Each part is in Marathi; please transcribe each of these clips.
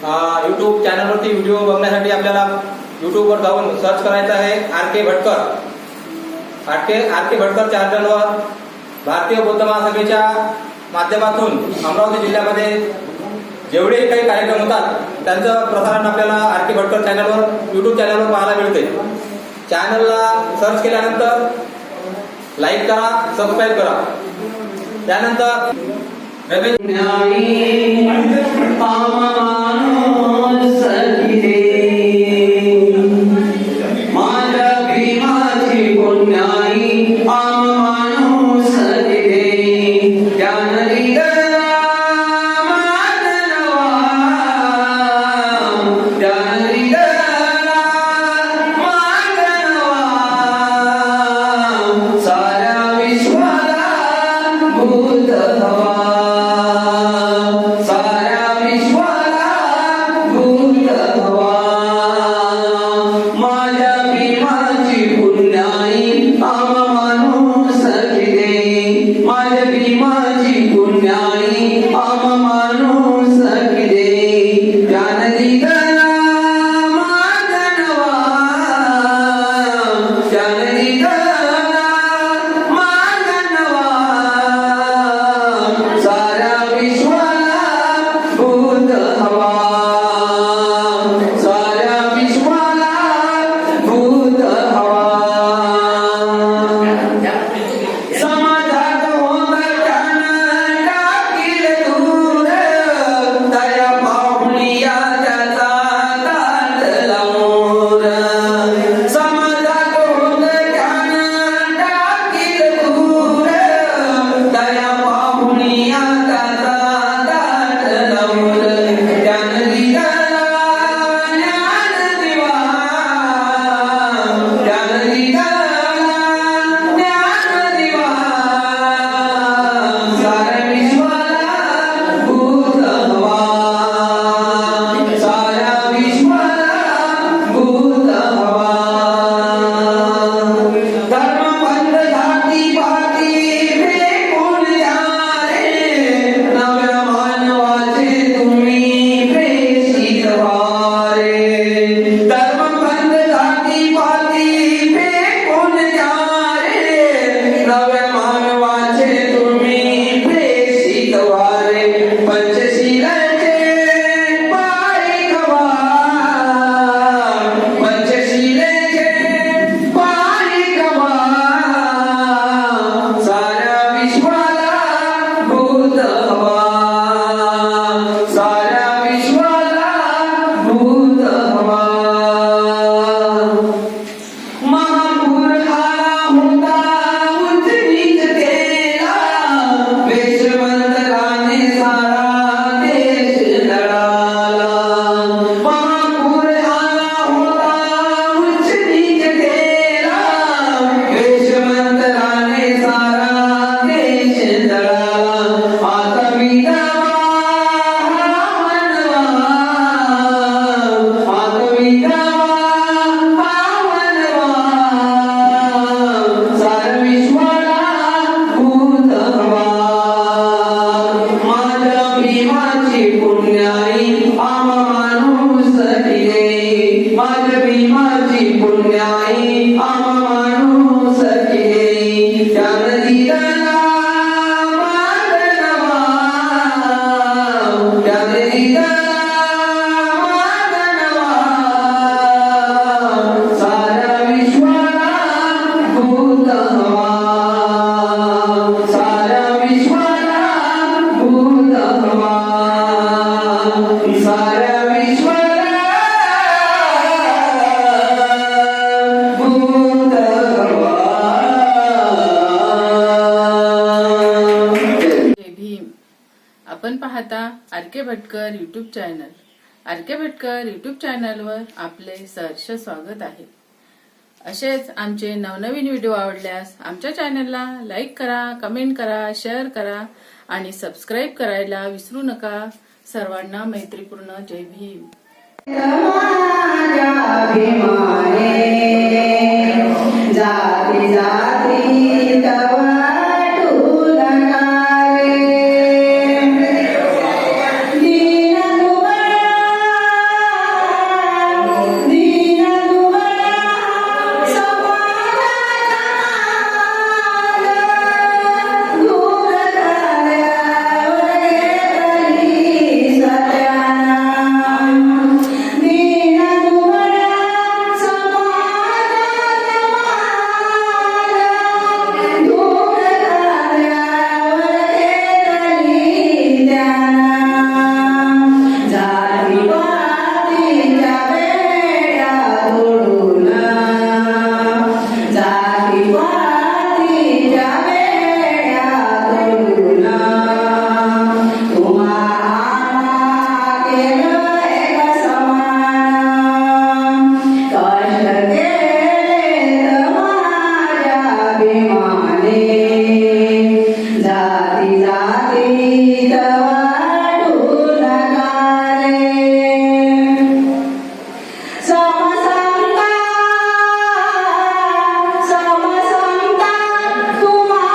यूट्यूब चॅनलवरती व्हिडिओ बघण्यासाठी आपल्याला यूट्यूबवर जाऊन सर्च करायचं आहे आर.के. भटकर. आर.के. भटकर चॅनलवर भारतीय बौद्ध महासभेच्या माध्यमातून अमरावती जिल्ह्यामध्ये जेवढे काही कार्यक्रम होतात त्यांचं प्रसारण आपल्याला आर.के. भटकर चॅनलवर यूट्यूब चॅनलवर पाहायला मिळते. चॅनलला सर्च केल्यानंतर लाईक करा, सबस्क्राईब करा. त्यानंतर आपण पाहता R K. Bhatkar YouTube channel. R K. Bhatkar YouTube चॅनलवर आपले सहर्ष स्वागत आहे. असेच आमचे नवनवीन व्हिडिओ आवडल्यास आमच्या चॅनलला लाईक करा, कमेंट करा, शेअर करा आणि सबस्क्राईब करायला विसरू नका. सर्वांना मैत्रीपूर्ण जय भीम. जाती जाती तवा केलं एक समान कष्ट केले माझ्या अभिमाने जाती जातीत वाटून गारे समसंता तुम्हा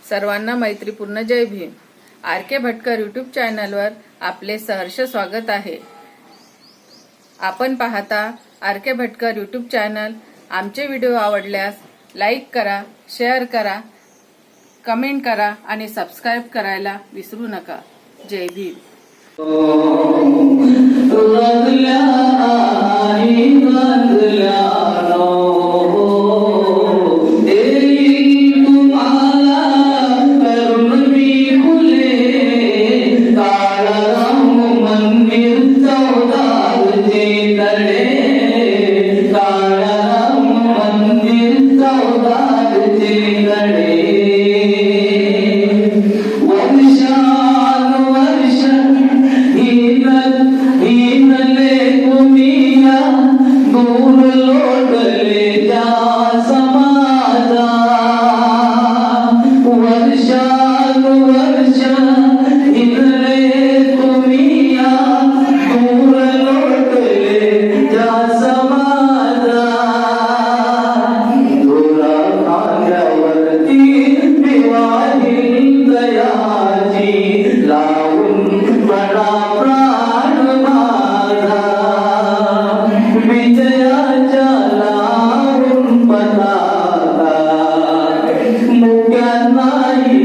सर्वांना मैत्रीपूर्ण जय भीम. आर के भटकर यूट्यूब चॅनलवर आपले सहर्ष स्वागत आहे. आपण पाहता आर के भटकर यूट्यूब चॅनल. आमचे व्हिडिओ आवडल्यास लाईक करा, शेअर करा, कमेंट करा आणि सबस्क्राईब करायला विसरू नका. जय भीम. मुक्या नाही